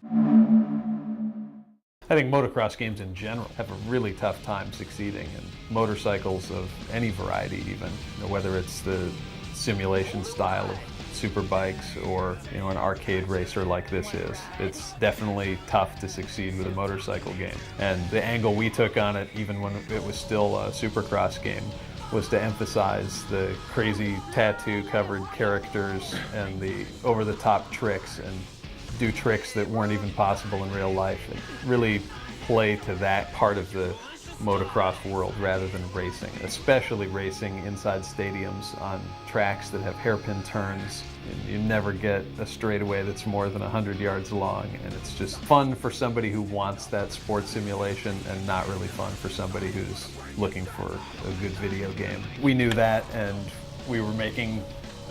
I think motocross games in general have a really tough time succeeding, and motorcycles of any variety even, whether it's the simulation style of superbikes or an arcade racer like this is. It's definitely tough to succeed with a motorcycle game. And the angle we took on it, even when it was still a supercross game, was to emphasize the crazy tattoo-covered characters and the over-the-top tricks, and do tricks that weren't even possible in real life, and really play to that part of the motocross world rather than racing, especially racing inside stadiums on tracks that have hairpin turns. And you never get a straightaway that's more than 100 yards long, and it's just fun for somebody who wants that sports simulation and not really fun for somebody who's looking for a good video game. We knew that, and we were making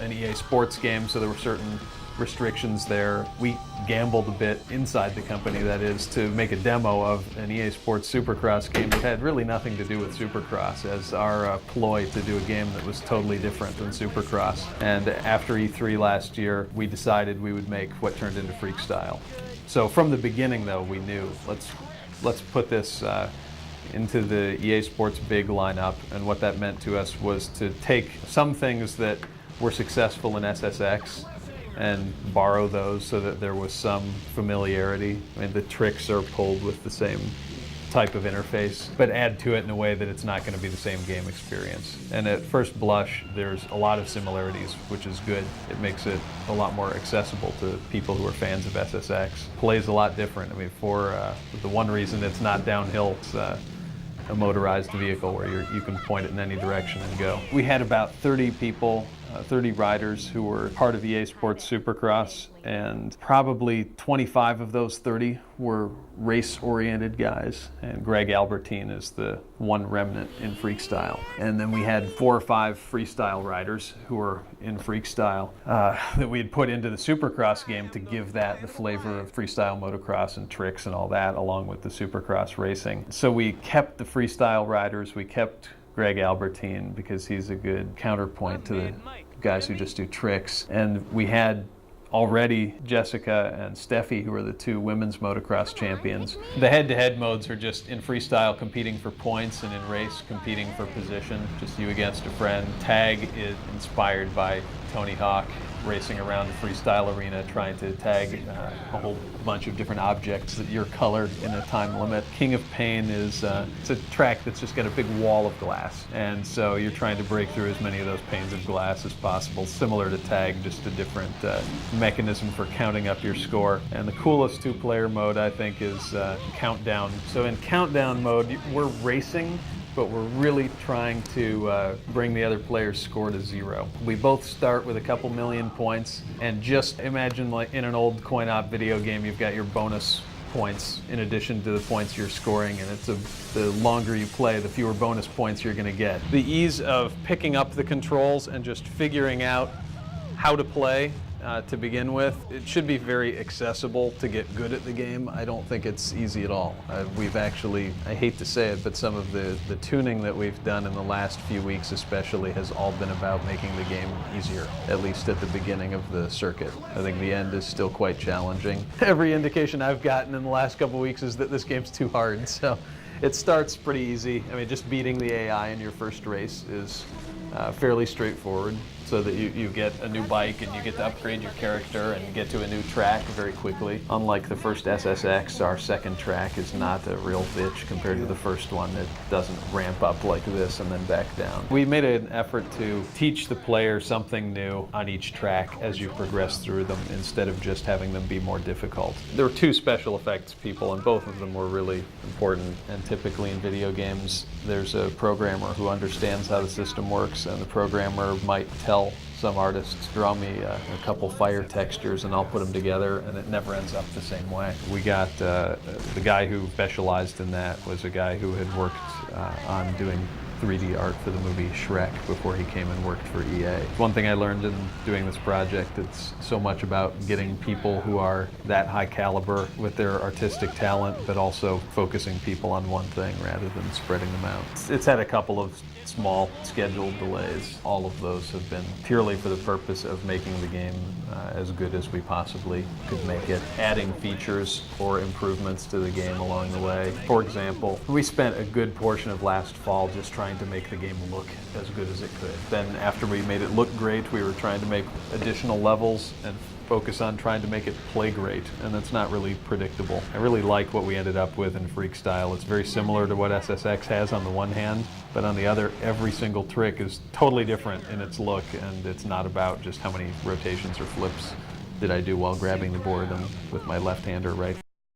an EA Sports game, so there were certain restrictions there. We gambled a bit inside the company, that is, to make a demo of an EA Sports Supercross game that had really nothing to do with Supercross as our ploy to do a game that was totally different than Supercross. And after E3 last year, we decided we would make what turned into Freekstyle. So from the beginning, though, we knew, let's put this into the EA Sports big lineup, and what that meant to us was to take some things that were successful in SSX and borrow those so that there was some familiarity. I mean, the tricks are pulled with the same type of interface, but add to it in a way that it's not going to be the same game experience. And at first blush, there's a lot of similarities, which is good. It makes it a lot more accessible to people who are fans of SSX. Plays a lot different. I mean, for the one reason it's not downhill, it's a motorized vehicle where you can point it in any direction and go. We had about 30 people, 30 riders who were part of EA Sports Supercross, and probably 25 of those 30 were race-oriented guys, and Greg Albertine is the one remnant in Freekstyle. And then we had 4 or 5 freestyle riders who were in Freekstyle that we had put into the Supercross game to give that the flavor of freestyle motocross and tricks and all that, along with the Supercross racing. So we kept the freestyle riders, we kept Greg Albertine because he's a good counterpoint to the guys who just do tricks. And we had already Jessica and Steffi, who are the 2 women's motocross champions. The head-to-head modes are just in freestyle competing for points, and in race competing for position, just you against a friend. Tag is inspired by Tony Hawk racing around the freestyle arena trying to tag a whole bunch of different objects that you're colored in a time limit. King of Pain is it's a track that's just got a big wall of glass, and so you're trying to break through as many of those panes of glass as possible. Similar to Tag, just a different mechanism for counting up your score. And the coolest 2-player mode, I think, is Countdown. So in Countdown mode, we're racing, but we're really trying to bring the other player's score to 0. We both start with a couple million points, and just imagine, like in an old coin-op video game, you've got your bonus points in addition to the points you're scoring, and the longer you play, the fewer bonus points you're going to get. The ease of picking up the controls and just figuring out how to play to begin with, it should be very accessible to get good at the game. I don't think it's easy at all. We've actually, I hate to say it, but some of the tuning that we've done in the last few weeks especially has all been about making the game easier, at least at the beginning of the circuit. I think the end is still quite challenging. Every indication I've gotten in the last couple weeks is that this game's too hard, so it starts pretty easy. I mean, just beating the AI in your first race is fairly straightforward, so that you get a new bike and you get to upgrade your character and get to a new track very quickly. Unlike the first SSX, our second track is not a real bitch compared to the first one. It doesn't ramp up like this and then back down. We made an effort to teach the player something new on each track as you progress through them, instead of just having them be more difficult. There were 2 special effects people, and both of them were really important. And typically in video games, there's a programmer who understands how the system works, and the programmer might tell some artists, draw me a couple fire textures and I'll put them together, and it never ends up the same way. We got the guy who specialized in that was a guy who had worked on doing 3D art for the movie Shrek before he came and worked for EA. One thing I learned in doing this project, it's so much about getting people who are that high caliber with their artistic talent, but also focusing people on one thing rather than spreading them out. It's had a couple of small scheduled delays. All of those have been purely for the purpose of making the game as good as we possibly could make it, adding features or improvements to the game along the way. For example, we spent a good portion of last fall just trying to make the game look as good as it could. Then after we made it look great, we were trying to make additional levels and focus on trying to make it play great, and that's not really predictable. I really like what we ended up with in Freekstyle. It's very similar to what SSX has on the one hand, but on the other, every single trick is totally different in its look, and it's not about just how many rotations or flips did I do while grabbing the board with my left hand or right.